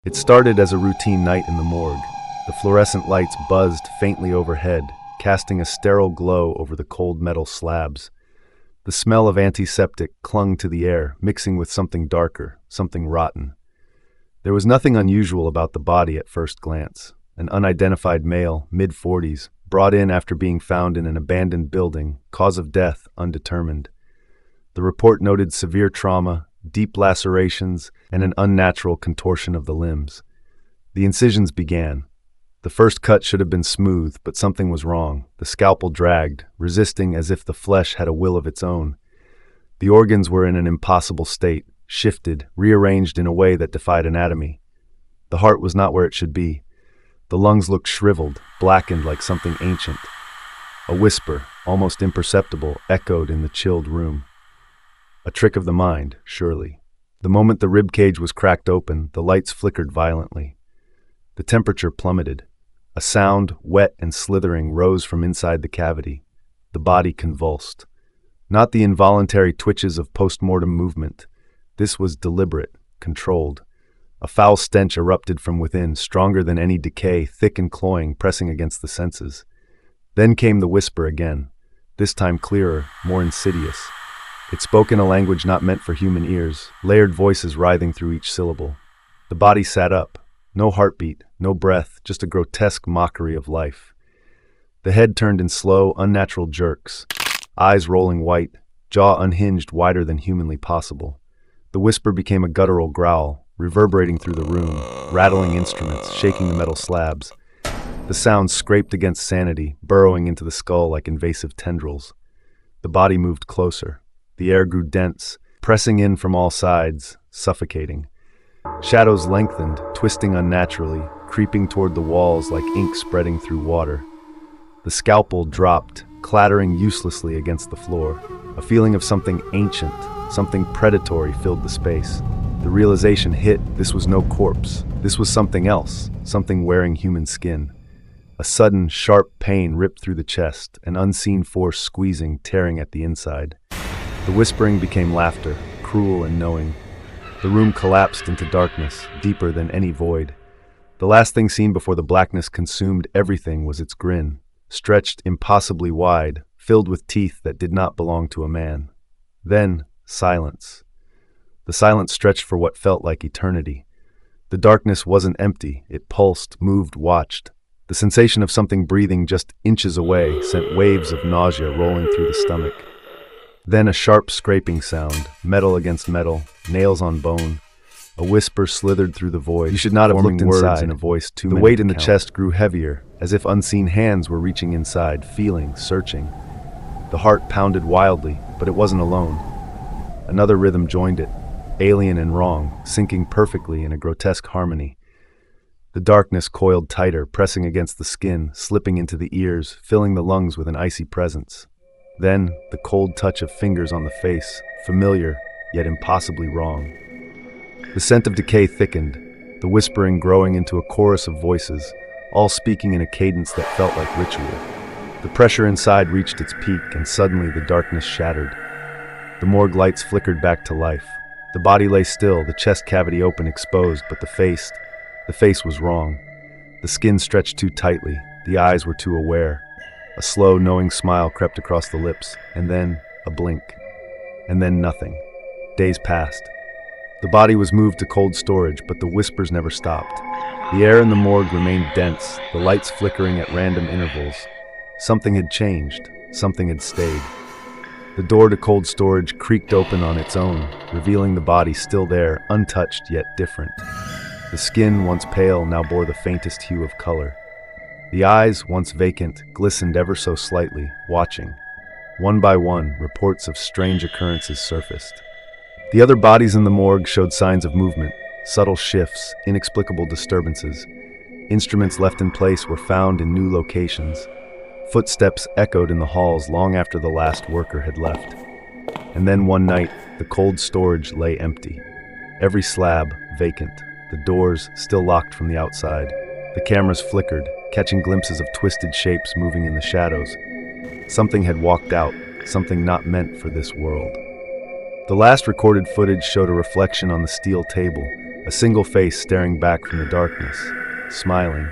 It started as a routine night in the morgue. The fluorescent lights buzzed faintly overhead, casting a sterile glow over the cold metal slabs. The smell of antiseptic clung to the air, mixing with something darker, something rotten. There was nothing unusual about the body at first glance. An unidentified male, mid-40s, brought in after being found in an abandoned building, cause of death undetermined. The report noted severe trauma, deep lacerations, and an unnatural contortion of the limbs. The incisions began. The first cut should have been smooth, but something was wrong. The scalpel dragged, resisting as if the flesh had a will of its own. The organs were in an impossible state, shifted, rearranged in a way that defied anatomy. The heart was not where it should be. The lungs looked shriveled, blackened like something ancient. A whisper, almost imperceptible, echoed in the chilled room. A trick of the mind, surely. The moment the rib cage was cracked open, the lights flickered violently. The temperature plummeted. A sound, wet and slithering, rose from inside the cavity. The body convulsed. Not the involuntary twitches of post-mortem movement. This was deliberate, controlled. A foul stench erupted from within, stronger than any decay, thick and cloying, pressing against the senses. Then came the whisper again, this time clearer, more insidious. It spoke in a language not meant for human ears, layered voices writhing through each syllable. The body sat up. No heartbeat, no breath, just a grotesque mockery of life. The head turned in slow, unnatural jerks, eyes rolling white, jaw unhinged wider than humanly possible. The whisper became a guttural growl, reverberating through the room, rattling instruments, shaking the metal slabs. The sound scraped against sanity, burrowing into the skull like invasive tendrils. The body moved closer. The air grew dense, pressing in from all sides, suffocating. Shadows lengthened, twisting unnaturally, creeping toward the walls like ink spreading through water. The scalpel dropped, clattering uselessly against the floor. A feeling of something ancient, something predatory filled the space. The realization hit, this was no corpse. This was something else, something wearing human skin. A sudden, sharp pain ripped through the chest, an unseen force squeezing, tearing at the inside. The whispering became laughter, cruel and knowing. The room collapsed into darkness, deeper than any void. The last thing seen before the blackness consumed everything was its grin, stretched impossibly wide, filled with teeth that did not belong to a man. Then, silence. The silence stretched for what felt like eternity. The darkness wasn't empty, it pulsed, moved, watched. The sensation of something breathing just inches away sent waves of nausea rolling through the stomach. Then a sharp scraping sound, metal against metal, nails on bone. A whisper slithered through the void. You should not have looked inside. In a voice too. The weight in the chest grew heavier, as if unseen hands were reaching inside, feeling, searching. The heart pounded wildly, but it wasn't alone. Another rhythm joined it, alien and wrong, syncing perfectly in a grotesque harmony. The darkness coiled tighter, pressing against the skin, slipping into the ears, filling the lungs with an icy presence. Then, the cold touch of fingers on the face, familiar, yet impossibly wrong. The scent of decay thickened, the whispering growing into a chorus of voices, all speaking in a cadence that felt like ritual. The pressure inside reached its peak, and suddenly the darkness shattered. The morgue lights flickered back to life. The body lay still, the chest cavity open, exposed, but the face was wrong. The skin stretched too tightly, the eyes were too aware. A slow, knowing smile crept across the lips, and then a blink. And then nothing. Days passed. The body was moved to cold storage, but the whispers never stopped. The air in the morgue remained dense, the lights flickering at random intervals. Something had changed. Something had stayed. The door to cold storage creaked open on its own, revealing the body still there, untouched yet different. The skin, once pale, now bore the faintest hue of color. The eyes, once vacant, glistened ever so slightly, watching. One by one, reports of strange occurrences surfaced. The other bodies in the morgue showed signs of movement, subtle shifts, inexplicable disturbances. Instruments left in place were found in new locations. Footsteps echoed in the halls long after the last worker had left. And then one night, the cold storage lay empty. Every slab vacant, the doors still locked from the outside. The cameras flickered, catching glimpses of twisted shapes moving in the shadows. Something had walked out, something not meant for this world. The last recorded footage showed a reflection on the steel table, a single face staring back from the darkness, smiling,